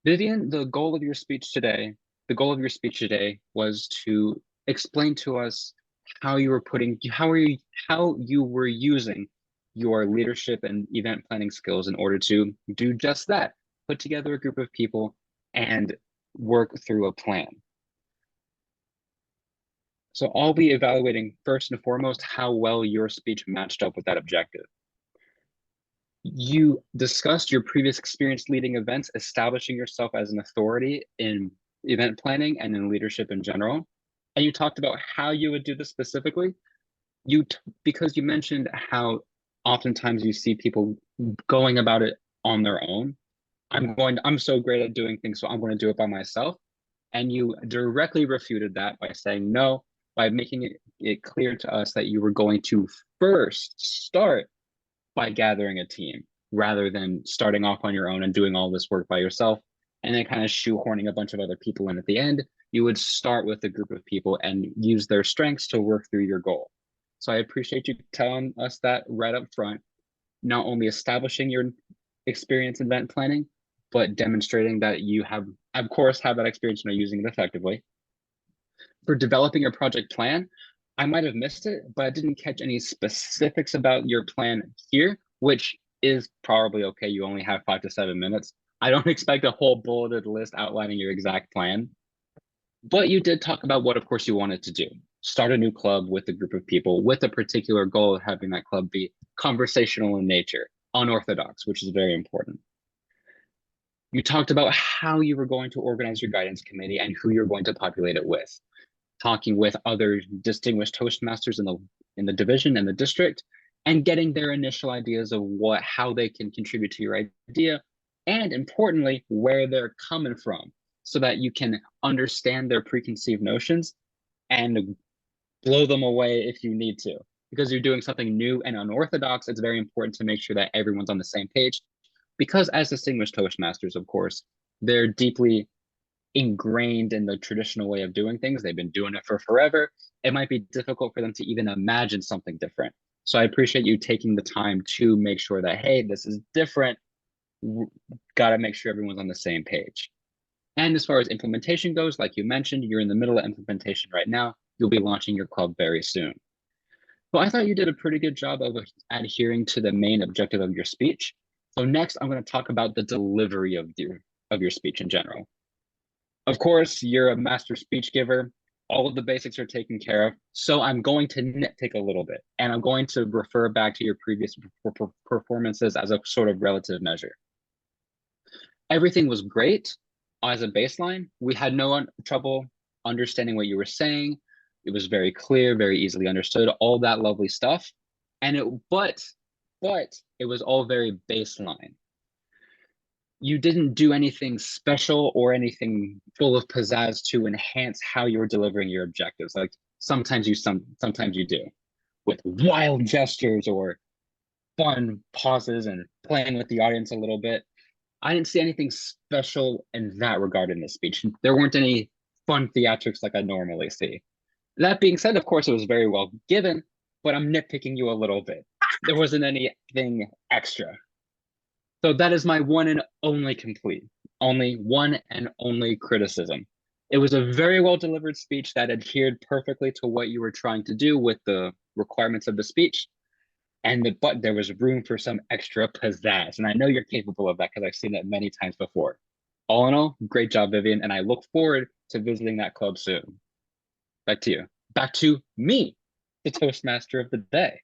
Vivian, the goal of your speech today was to explain to us how you were putting, how you were using your leadership and event planning skills in order to do just that, put together a group of people and work through a plan. So I'll be evaluating first and foremost how well your speech matched up with that objective. You discussed your previous experience leading events, establishing yourself as an authority in event planning and in leadership in general. And you talked about how you would do this specifically. Because you mentioned how oftentimes you see people going about it on their own. I'm so great at doing things, so I'm going to do it by myself. And you directly refuted that by saying no, by making it clear to us that you were going to first start by gathering a team rather than starting off on your own and doing all this work by yourself and then kind of shoehorning a bunch of other people in at the end. You would start with a group of people and use their strengths to work through your goal. So I appreciate you telling us that right up front, not only establishing your experience in event planning, but demonstrating that you have, of course, have that experience and are using it effectively. For developing your project plan, I might have missed it, but I didn't catch any specifics about your plan here, which is probably okay. You only have 5 to 7 minutes. I don't expect a whole bulleted list outlining your exact plan, but you did talk about what, of course, you wanted to do. Start a new club with a group of people with a particular goal of having that club be conversational in nature, unorthodox, which is very important. You talked about how you were going to organize your guidance committee and who you're going to populate it with, talking with other distinguished Toastmasters in the division and the district, and getting their initial ideas of how they can contribute to your idea, and importantly, where they're coming from, so that you can understand their preconceived notions and blow them away if you need to. Because you're doing something new and unorthodox, it's very important to make sure that everyone's on the same page. Because as distinguished Toastmasters, of course, they're deeply ingrained in the traditional way of doing things. They've been doing it for forever. It might be difficult for them to even imagine something different. So I appreciate you taking the time to make sure that, hey, this is different. Got to make sure everyone's on the same page. And as far as implementation goes, like you mentioned, you're in the middle of implementation right now. You'll be launching your club very soon. But I thought you did a pretty good job of adhering to the main objective of your speech. So next, I'm going to talk about the delivery of your speech in general. Of course, you're a master speech giver. All of the basics are taken care of. So I'm going to nitpick a little bit, and I'm going to refer back to your previous performances as a sort of relative measure. Everything was great as a baseline. We had no trouble understanding what you were saying. It was very clear, very easily understood, all that lovely stuff. But it was all very baseline. You didn't do anything special or anything full of pizzazz to enhance how you're delivering your objectives. Like sometimes you do with wild gestures or fun pauses and playing with the audience a little bit. I didn't see anything special in that regard in this speech. There weren't any fun theatrics like I normally see. That being said, of course, it was very well given, but I'm nitpicking you a little bit. There wasn't anything extra. So that is my one and only criticism. It was a very well delivered speech that adhered perfectly to what you were trying to do with the requirements of the speech. But there was room for some extra pizzazz. And I know you're capable of that because I've seen that many times before. All in all, great job, Vivien. And I look forward to visiting that club soon. Back to you. Back to me, the Toastmaster of the day.